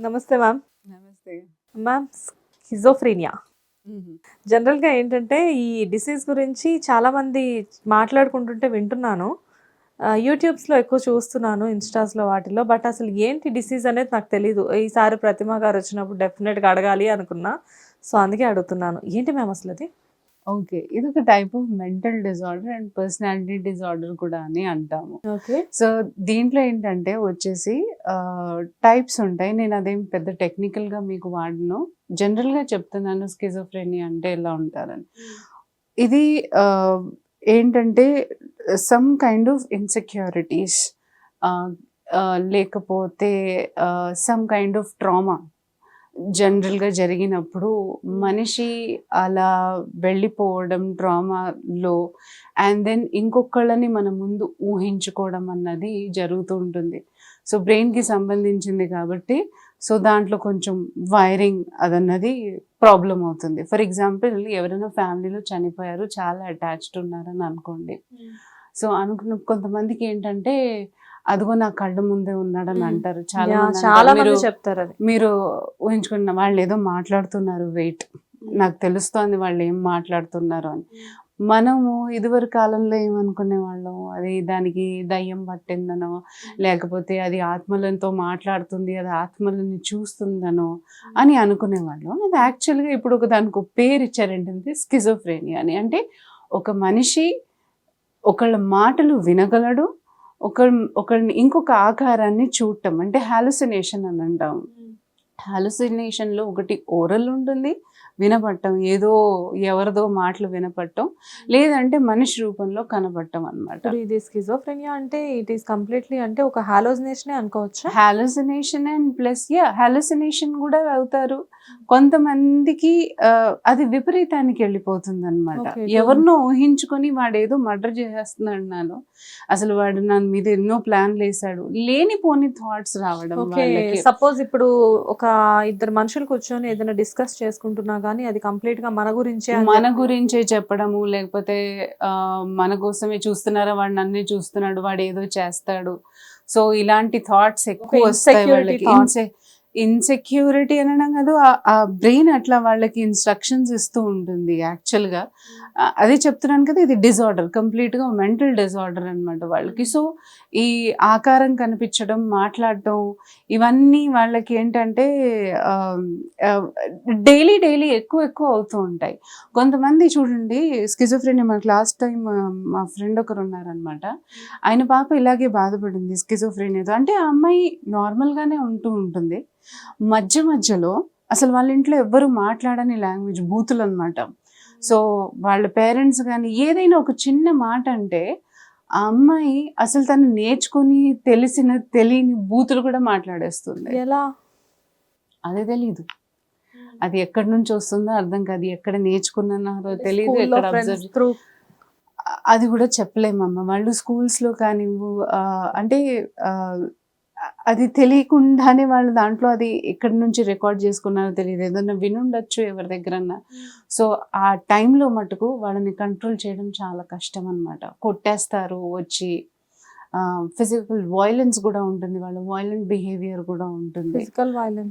నమస్తే మ్యామ్. నమస్తే. Ma'am, schizophrenia హుహు. జనరల్‌గా ఏంటంటే ఈ డిసీజ్ గురించి చాలామంది మాట్లాడుకుంటుంటే వింటున్నాను. యూట్యూబ్స్‌లో ఎక్కువ చూస్తున్నాను, ఇన్‌స్టాస్‌లో వాటిల్లో. బట్ అసలు ఏంటి డిసీజ్ అనేది నాకు తెలీదు. ఈసారి ప్రతిమ గారు వచ్చినప్పుడు డెఫినెట్‌గా అడగాలి అనుకున్నా. సో, అందుకే అడుగుతున్నాను. ఏంటి మ్యామ్ అసలది? ఓకే. ఇదొక type of mental disorder and personality disorder కూడా అని అంటాము. ఓకే. సో, దీంట్లో ఏంటంటే వచ్చేసి టైప్స్ ఉంటాయి. నేను అదేం పెద్ద టెక్నికల్‌గా మీకు వాడను. జనరల్‌గా చెప్తున్నాను స్కిజోఫ్రెనియా అంటే ఎలా ఉంటారని. ఇది ఏంటంటే సమ్ కైండ్ ఆఫ్ ఇన్‌సెక్యూరిటీస్ ఆహ్, లేకపోతే సమ్ కైండ్ ఆఫ్ ట్రామా జనరల్‌గా జరిగినప్పుడు మనిషి అలా వెళ్ళిపోవడం ట్రామాలో అండ్ దెన్ ఇంకొకళ్ళని మన ముందు ఊహించుకోవడం అన్నది జరుగుతూ ఉంటుంది. సో, బ్రెయిన్‌కి సంబంధించింది కాబట్టి సో, దాంట్లో కొంచెం వైరింగ్ అదన్నది ప్రాబ్లమ్ అవుతుంది. ఫర్ ఎగ్జాంపుల్ ఎవరైనా ఫ్యామిలీలో చనిపోయారు, చాలా అటాచ్డ్ ఉన్నారని అనుకోండి. సో, అనుకున్న కొంతమందికి ఏంటంటే అదిగో నా కళ్ళ ముందే ఉన్నాడని అంటారు. చాలా మంది అంటారు. చాలా మంది చెప్తారు అది. మీరు ఊహించుకున్న వాళ్ళు ఏదో మాట్లాడుతున్నారు వెయిట్. నాకు తెలుస్తోంది వాళ్ళు ఏం మాట్లాడుతున్నారు అని. మనము ఇదివరకు కాలంలో ఏమనుకునేవాళ్ళం, అది దానికి దయ్యం పట్టిందనో, లేకపోతే అది ఆత్మలతో మాట్లాడుతుంది, అది ఆత్మలని చూస్తుందనో అని అనుకునేవాళ్ళం. అది యాక్చువల్‌గా ఇప్పుడు దానికి ఒక పేరు ఇచ్చారేంటంటే స్కిజోఫ్రెనియా అని. అంటే ఒక మనిషి ఒకళ్ళ మాటలు వినగలడు, ఒకళ్ళని ఇంకొక ఆకారాన్ని చూడటం అంటే హాలుసినేషన్ అని అంటాం. హాలుసినేషన్‌లో ఒకటి ఓరల్ ఉంటుంది, వినపడటం, ఏదో ఎవరిదో మాటలు వినపడటం, లేదంటే మనిషి రూపంలో కనపడటం అన్నమాట. ఇప్పుడు ఇది స్కిజోఫ్రెనియా అంటే ఇట్ ఈస్ కంప్లీట్‌లీ అంటే ఒక హాలోజినేషనే అనుకోవచ్చా? హాలుసినేషన్ అండ్ ప్లస్ హాలుసినేషన్ కూడా అవుతారు. కొంతమందికి అది విపరీతానికి వెళ్ళిపోతుందన్నమాట. ఓకే. ఎవరినో ఊహించుకొని వాడేదో మర్డర్ చేసేస్తున్నాడు నాలో, అసలు వాడు నా మీద ఎన్నో ప్లాన్‌లేసాడు, లేనిపోని థాట్స్ రావడం ఓకే. వాళ్ళకి. సపోజ్ ఇప్పుడు ఒక ఇద్దరు మనుషులు కూర్చొని ఏదైనా డిస్కస్ చేసుకుంటున్నా గానీ అది కంప్లీట్‌గా మన గురించే అని మన గురించే చెప్పడము, లేకపోతే మన కోసమే చూస్తున్నారా, వాడు నన్నే చూస్తున్నాడు, వాడు ఏదో చేస్తాడు. సో, ఇలాంటి థాట్స్ ఎక్కువ వస్తాయి వాళ్ళకి. ఇన్సెక్యూరిటీ అనడం కాదు, ఆ బ్రెయిన్ అట్లా వాళ్ళకి ఇన్స్ట్రక్షన్స్ ఇస్తూ ఉంటుంది యాక్చువల్‌గా. అదే చెప్తున్నాను కదా, ఇది డిజార్డర్, కంప్లీట్‌గా మెంటల్ డిజార్డర్ అనమాట వాళ్ళకి. సో, ఈ ఆకారం కనిపించడం, మాట్లాడటం, ఇవన్నీ వాళ్ళకి ఏంటంటే డైలీ ఎక్కువ అవుతూ ఉంటాయి. కొంతమంది చూడండి స్కిజోఫ్రెనియా, మనకు లాస్ట్ టైం మా ఫ్రెండ్ ఒకరు ఉన్నారనమాట. ఆయన పాప ఇలాగే బాధపడింది స్కిజోఫ్రెనియాతో. అంటే ఆ అమ్మాయి నార్మల్‌గానే ఉంటూ ఉంటుంది. మధ్యలో అసలు వాళ్ళ ఇంట్లో ఎవ్వరు మాట్లాడని లాంగ్వేజ్, బూతులు అనమాట. సో, వాళ్ళ పేరెంట్స్ కానీ ఏదైనా ఒక చిన్న మాట అంటే ఆ అమ్మాయి అసలు తను నేర్చుకొని తెలియని బూతులు కూడా మాట్లాడేస్తుంది. ఎలా? అదే తెలీదు. అది ఎక్కడి నుంచి వస్తుందో అర్థం కాదు, ఎక్కడ నేర్చుకున్నారో తెలియదు, స్కూల్లో ఎక్కడ ఫ్రెండ్స్ అబ్జర్వ్ త్రూ అది కూడా చెప్పలేమమ్మ. వాళ్ళు స్కూల్స్‌లో కానివ్వు, అంటే అది తెలియకుండానే వాళ్ళు దాంట్లో అది ఎక్కడి నుంచి రికార్డ్ చేసుకున్నారో తెలియదు. ఏదన్నా వినుండొచ్చు ఎవరి దగ్గరన్నా. సో, ఆ టైంలో మటుకు వాళ్ళని కంట్రోల్ చేయడం చాలా కష్టం అనమాట. కొట్టేస్తారు వచ్చి. ఫిజికల్ వయలెన్స్ కూడా ఉంటుంది. వాళ్ళ వయలెంట్ బిహేవియర్ కూడా ఉంటుంది.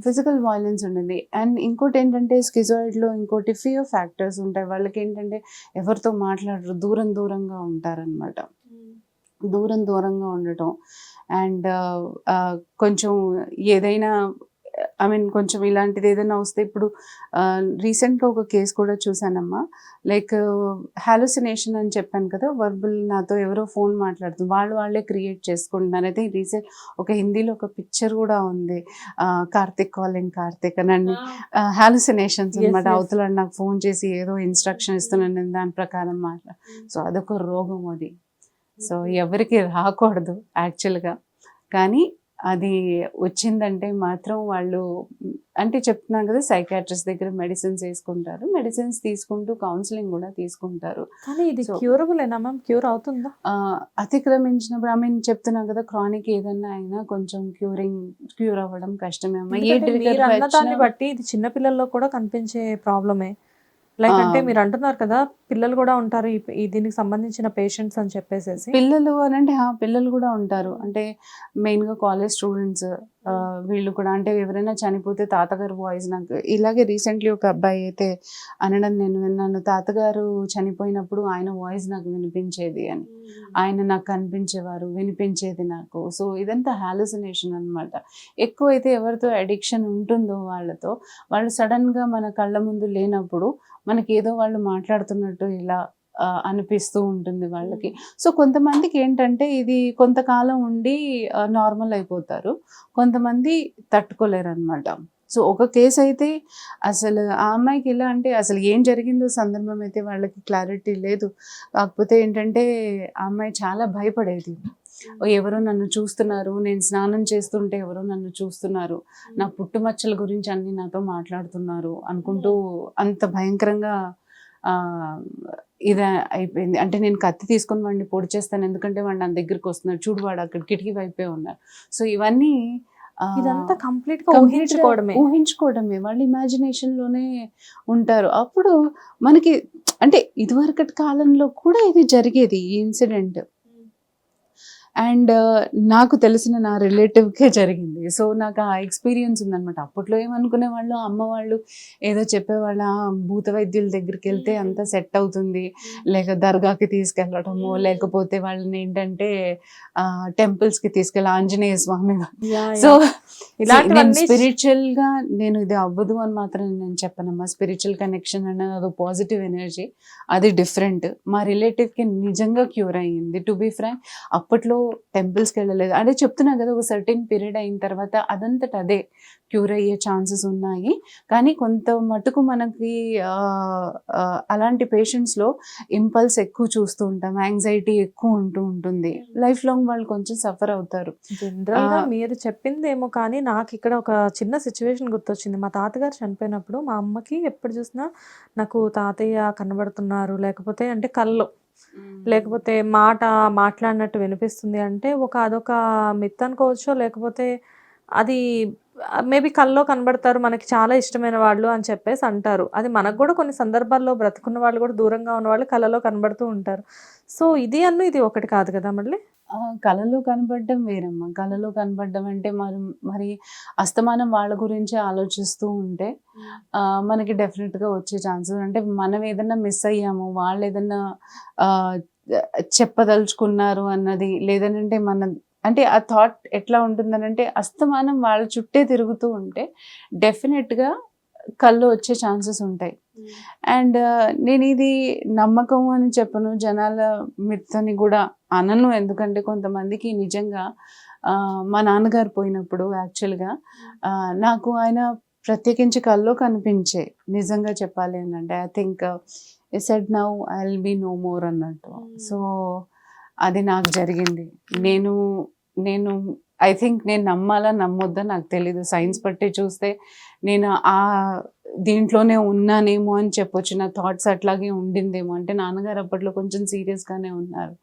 ఫిజికల్ వయలెన్స్ ఉంటుంది. అండ్ ఇంకోటి ఏంటంటే స్కిజాయిడ్‌లో ఇంకోటి ఫియర్ ఫ్యాక్టర్స్ ఉంటాయి. వాళ్ళకి ఏంటంటే ఎవరితో మాట్లాడరు, దూరంగా ఉంటారనమాట. దూరంగా ఉండటం అండ్ కొంచెం ఏదైనా కొంచెం ఇలాంటిది ఏదైనా వస్తే, ఇప్పుడు రీసెంట్గా ఒక కేసు కూడా చూసానమ్మా. లైక్ హాలుసినేషన్ అని చెప్పాను కదా, వర్బల్ నాతో ఎవరో ఫోన్ మాట్లాడుతుంది, వాళ్ళే క్రియేట్ చేసుకుంటున్నారు. అయితే రీసెంట్ ఒక హిందీలో ఒక పిక్చర్ కూడా ఉంది, కార్తిక్ కాలింగ్ కార్తిక్ అని. హాలుసినేషన్స్ అనమాట. అవతల నాకు ఫోన్ చేసి ఏదో ఇన్స్ట్రక్షన్ ఇస్తున్నాను, నేను దాని ప్రకారం సో, అదొక రోగం అది. సో, ఎవరికి రాకూడదు యాక్చువల్గా. కానీ అది వచ్చిందంటే మాత్రం వాళ్ళు అంటే చెప్తున్నాను కదా, సైకాట్రిస్ట్ దగ్గర మెడిసిన్స్ వేసుకుంటారు, మెడిసిన్స్ తీసుకుంటూ కౌన్సిలింగ్ కూడా తీసుకుంటారు. కానీ ఇది క్యూరబులేనా మ్యామ్? క్యూర్ అవుతుందా? అతిక్రమించినప్పుడు చెప్తున్నాను కదా, క్రానిక్ ఏదన్నా అయినా కొంచెం క్యూర్ అవ్వడం కష్టమే అమ్మా. దాన్ని బట్టి ఇది చిన్న పిల్లల్లో కూడా కనిపించే ప్రాబ్లమే. లైక్ అంటే మీరు అంటున్నారు కదా, పిల్లలు కూడా ఉంటారు ఈ దీనికి సంబంధించిన పేషెంట్స్ అని చెప్పేసేసి. పిల్లలు అని అంటే పిల్లలు కూడా ఉంటారు. అంటే మెయిన్గా కాలేజ్ స్టూడెంట్స్, వీళ్ళు కూడా అంటే ఎవరైనా చనిపోతే తాతగారు వాయిస్ నాకు ఇలాగే రీసెంట్లీ ఒక అబ్బాయి అయితే అనడం నేను విన్నాను, తాతగారు చనిపోయినప్పుడు ఆయన వాయిస్ నాకు వినిపించేది అని, ఆయన నాకు కనిపించేవారు, వినిపించేది నాకు. సో ఇదంతా హాలుసినేషన్ అనమాట. ఎక్కువైతే ఎవరితో అడిక్షన్ ఉంటుందో వాళ్ళు సడన్గా మన కళ్ళ ముందు లేనప్పుడు మనకి ఏదో వాళ్ళు మాట్లాడుతున్నట్టు ఇలా అనిపిస్తూ ఉంటుంది వాళ్ళకి. సో కొంతమందికి ఏంటంటే ఇది కొంతకాలం ఉండి నార్మల్ అయిపోతారు, కొంతమంది తట్టుకోలేరు అనమాట. సో ఒక కేసు అయితే అసలు ఆ అమ్మాయికి ఎలా అంటే అసలు ఏం జరిగిందో సందర్భం అయితే వాళ్ళకి క్లారిటీ లేదు. కాకపోతే ఏంటంటే ఆ అమ్మాయి చాలా భయపడేది, ఎవరో నన్ను చూస్తున్నారు, నేను స్నానం చేస్తుంటే ఎవరో నన్ను చూస్తున్నారు, నా పుట్టుమచ్చల గురించి అన్ని నాతో మాట్లాడుతున్నారు అనుకుంటూ అంత భయంకరంగా ఇది అయిపోయింది. అంటే నేను కత్తి తీసుకొని వాడిని పొడి చేస్తాను, ఎందుకంటే వాడు నా దగ్గరికి వస్తున్నాడు, చూడు వాడు అక్కడ కిటికీ వైపే ఉన్నారు. సో ఇవన్నీ ఇదంతా కంప్లీట్ గా ఊహించుకోవడమే, వాళ్ళు ఇమాజినేషన్ లోనే ఉంటారు. అప్పుడు మనకి అంటే ఇదివరకటి కాలంలో కూడా ఇది జరిగేది ఈ ఇన్సిడెంట్. అండ్ నాకు తెలిసిన నా రిలేటివ్కే జరిగింది. సో నాకు ఆ ఎక్స్పీరియన్స్ ఉందనమాట. అప్పట్లో ఏమనుకునే వాళ్ళు, అమ్మ వాళ్ళు ఏదో చెప్పేవాళ్ళ, భూత వైద్యుల దగ్గరికి వెళ్తే అంతా సెట్ అవుతుంది, లేక దర్గాకి తీసుకెళ్ళడము, లేకపోతే వాళ్ళని ఏంటంటే టెంపుల్స్కి తీసుకెళ్ళి ఆంజనేయ స్వామి. సో స్పిరిచువల్ గా నేను ఇది అవ్వదు అని మాత్రం నేను చెప్పనమ్మా. స్పిరిచువల్ కనెక్షన్ అనేది అది పాజిటివ్ ఎనర్జీ, అది డిఫరెంట్. మా రిలేటివ్కి నిజంగా క్యూర్ అయ్యింది. టు బీ ఫ్రాంక్ అప్పట్లో టెంపుల్స్కి వెళ్ళలేదు, అదే చెప్తున్నా కదా, ఒక సర్టెన్ పీరియడ్ అయిన తర్వాత అదంతట అదే క్యూర్ అయ్యే ఛాన్సెస్ ఉన్నాయి. కానీ కొంత మటుకు మనకి అలాంటి పేషెంట్స్లో ఇంపల్స్ ఎక్కువ చూస్తూ ఉంటాం, యాంగ్జైటీ ఎక్కువ ఉంటుంది, లైఫ్ లాంగ్ వాళ్ళు కొంచెం సఫర్ అవుతారు. జనరల్గా మీరు చెప్పిందేమో కానీ నాకు ఇక్కడ ఒక చిన్న సిచ్యువేషన్ గుర్తొచ్చింది. మా తాతగారు చనిపోయినప్పుడు మా అమ్మకి ఎప్పుడు చూసినా నాకు తాతయ్య కనబడుతున్నారు, లేకపోతే అంటే కల్లో, లేకపోతే మాట్లాడినట్టు వినిపిస్తుంది అంటే అదొక మిత్ అనుకోవచ్చో, లేకపోతే అది మేబీ కల్లో కనబడతారు మనకి చాలా ఇష్టమైన వాళ్ళు అని చెప్పేసి అంటారు. అది మనకు కూడా కొన్ని సందర్భాల్లో బ్రతుకున్న వాళ్ళు కూడా దూరంగా ఉన్న వాళ్ళు కళలో కనబడుతూ ఉంటారు. సో ఇది ఒకటి కాదు కదా మళ్ళీ. కళలో కనబడడం వేరమ్మా. కళలో కనబడడం అంటే మరి అస్తమానం వాళ్ళ గురించి ఆలోచిస్తూ ఉంటే మనకి డెఫినెట్గా వచ్చే ఛాన్సెస్, అంటే మనం ఏదన్నా మిస్ అయ్యాము, వాళ్ళు ఏదన్నా చెప్పదలుచుకున్నారు అన్నది, లేదనంటే అంటే ఆ థాట్ ఎట్లా ఉంటుందనంటే అస్తమానం వాళ్ళ చుట్టే తిరుగుతూ ఉంటే డెఫినెట్గా కళ్ళు వచ్చే ఛాన్సెస్ ఉంటాయి. అండ్ నేను ఇది నమ్మకం అని చెప్పను, జనాల మిత్తని కూడా అనను, ఎందుకంటే కొంతమందికి నిజంగా మా నాన్నగారు పోయినప్పుడు యాక్చువల్గా నాకు ఆయన ప్రత్యేకించి కల్లో కనిపించే, నిజంగా చెప్పాలి అని అంటే I think he said now I will be no more అన్నట్టు. సో అది నాకు జరిగింది. నేను ఐ థింక్ నేను నమ్మాలా నమ్మొద్దా నాకు తెలీదు. సైన్స్ బట్టి చూస్తే నేను దీంట్లోనే ఉన్నానేమో అని చెప్పొచ్చు, నా థాట్స్ అట్లాగే ఉండిందేమో. అంటే నాన్నగారు అప్పట్లో కొంచెం సీరియస్గానే ఉన్నారు.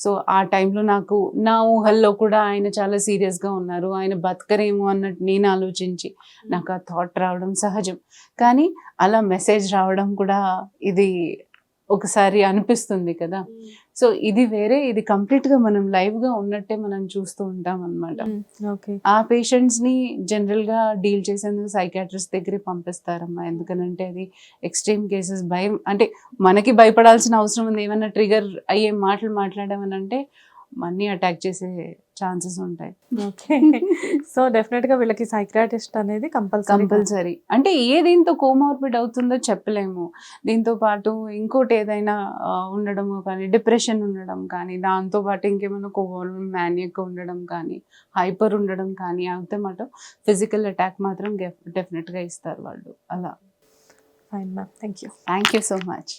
సో ఆ టైంలో నాకు నా ఊహల్లో కూడా ఆయన చాలా సీరియస్గా ఉన్నారు, ఆయన బతకరేమో అన్నట్టు నేను ఆలోచించి నాకు ఆ థాట్ రావడం సహజం. కానీ అలా మెసేజ్ రావడం కూడా ఇది ఒకసారి అనిపిస్తుంది కదా. సో ఇది వేరే, ఇది కంప్లీట్గా మనం లైవ్గా ఉన్నట్టే మనం చూస్తూ ఉంటాం అనమాట. ఆ పేషెంట్స్ని జనరల్గా డీల్ చేసేందుకు సైకాట్రిస్ట్ దగ్గరే పంపిస్తారమ్మా. ఎందుకనంటే అది ఎక్స్ట్రీమ్ కేసెస్, భయం, అంటే మనకి భయపడాల్సిన అవసరం ఉంది. ఏమన్నా ట్రిగర్ అయ్యే మాటలు మాట్లాడామని అంటే మనీ అటాక్ చేసే ఛాన్సెస్ ఉంటాయి. ఓకే, సో డెఫినెట్గా వీళ్ళకి సైక్రాటిస్ట్ అనేది కంపల్సరీ. అంటే దీంతో కోమార్బిడ్ అవుతుందో చెప్పలేము. దీంతో పాటు ఇంకోటి ఏదైనా ఉండడము కానీ, డిప్రెషన్ ఉండడం కానీ, దాంతోపాటు ఇంకేమైనా మ్యానియక్ ఉండడం కానీ, హైపర్ ఉండడం కానీ అయితే మాట ఫిజికల్ అటాక్ మాత్రం డెఫినెట్గా ఇస్తారు వాళ్ళు. అలా. Fine ma'am, thank you so much.